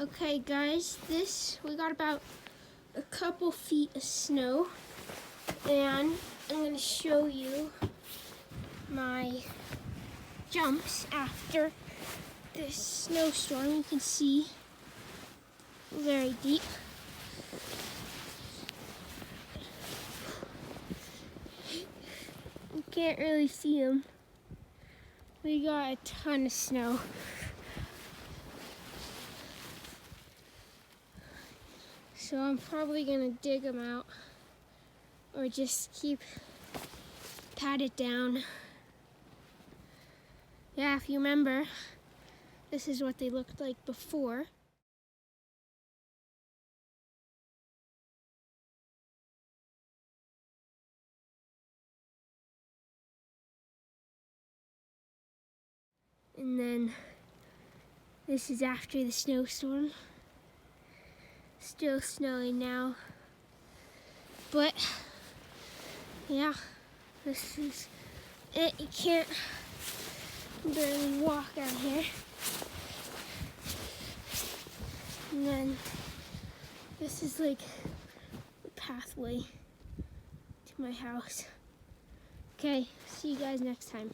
Okay guys, we got about a couple feet of snow, and I'm going to show you my jumps after this snowstorm. You can see very deep. You can't really see them. We got a ton of snow. So I'm probably gonna dig them out or just pat it down. Yeah, if you remember, this is what they looked like before. And then this is after the snowstorm. Still snowing now. But yeah, this is it. You can't barely walk out here. And then this is like the pathway to my house. Okay, see you guys next time.